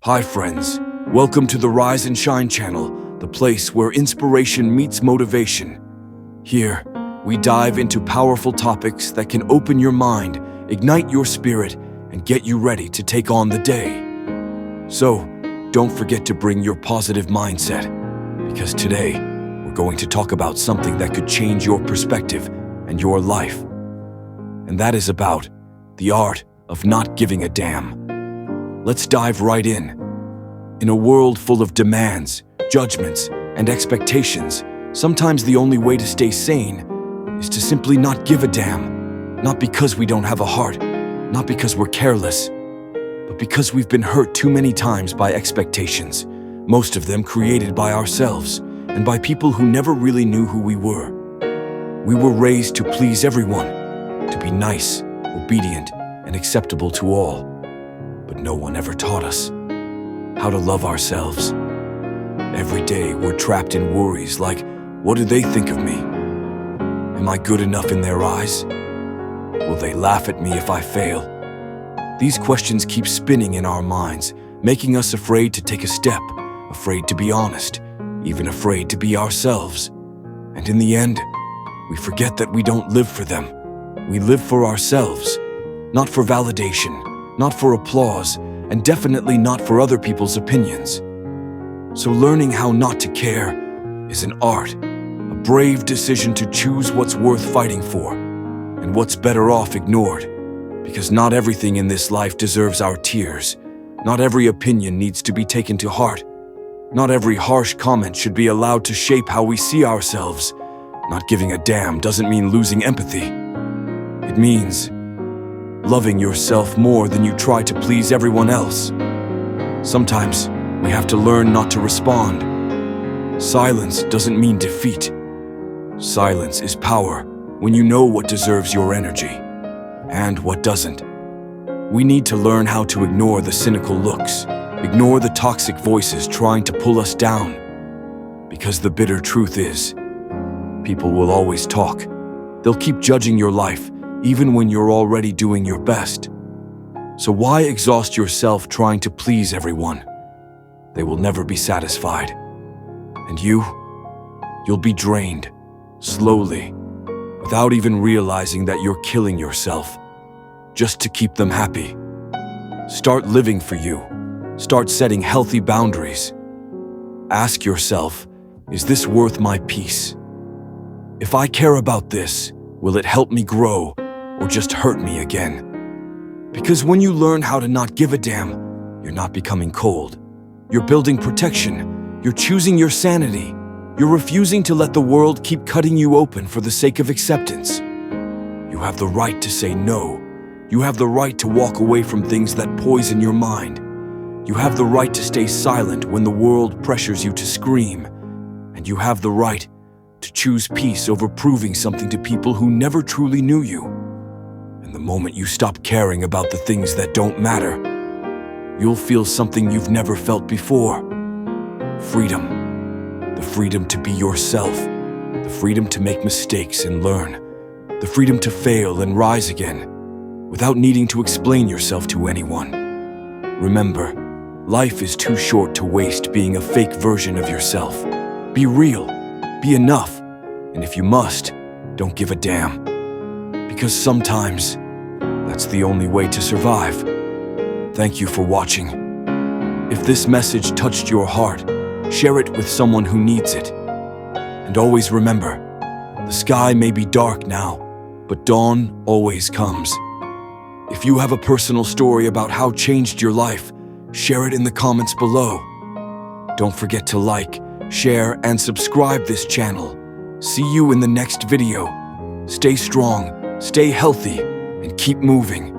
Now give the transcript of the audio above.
Hi friends, welcome to the Rise and Shine channel, the place where inspiration meets motivation. Here, we dive into powerful topics that can open your mind, ignite your spirit, and get you ready to take on the day. So, don't forget to bring your positive mindset, because today, we're going to talk about something that could change your perspective and your life. And that is about the art of not giving a damn. Let's dive right in. In a world full of demands, judgments, and expectations, sometimes the only way to stay sane is to simply not give a damn. Not because we don't have a heart, not because we're careless, but because we've been hurt too many times by expectations, most of them created by ourselves and by people who never really knew who we were. We were raised to please everyone, to be nice, obedient, and acceptable to all. But no one ever taught us how to love ourselves. Every day we're trapped in worries like, what do they think of me? Am I good enough in their eyes? Will they laugh at me if I fail? These questions keep spinning in our minds, making us afraid to take a step, afraid to be honest, even afraid to be ourselves. And in the end, we forget that we don't live for them. We live for ourselves, not for validation, not for applause, and definitely not for other people's opinions. So learning how not to care is an art, a brave decision to choose what's worth fighting for, and what's better off ignored. Because not everything in this life deserves our tears. Not every opinion needs to be taken to heart. Not every harsh comment should be allowed to shape how we see ourselves. Not giving a damn doesn't mean losing empathy. It means loving yourself more than you try to please everyone else. Sometimes we have to learn not to respond. Silence doesn't mean defeat. Silence is power when you know what deserves your energy and what doesn't. We need to learn how to ignore the cynical looks, ignore the toxic voices trying to pull us down. Because the bitter truth is, people will always talk. They'll keep judging your life, even when you're already doing your best. So why exhaust yourself trying to please everyone? They will never be satisfied. And you'll be drained, slowly, without even realizing that you're killing yourself, just to keep them happy. Start living for you. Start setting healthy boundaries. Ask yourself, is this worth my peace? If I care about this, will it help me grow or just hurt me again? Because when you learn how to not give a damn, you're not becoming cold. You're building protection. You're choosing your sanity. You're refusing to let the world keep cutting you open for the sake of acceptance. You have the right to say no. You have the right to walk away from things that poison your mind. You have the right to stay silent when the world pressures you to scream. And you have the right to choose peace over proving something to people who never truly knew you. And the moment you stop caring about the things that don't matter, you'll feel something you've never felt before. Freedom. The freedom to be yourself. The freedom to make mistakes and learn. The freedom to fail and rise again, without needing to explain yourself to anyone. Remember, life is too short to waste being a fake version of yourself. Be real. Be enough. And if you must, don't give a damn. Because sometimes, that's the only way to survive. Thank you for watching. If this message touched your heart, share it with someone who needs it. And always remember, the sky may be dark now, but dawn always comes. If you have a personal story about how changed your life, share it in the comments below. Don't forget to like, share, and subscribe this channel. See you in the next video. Stay strong, stay healthy, and keep moving.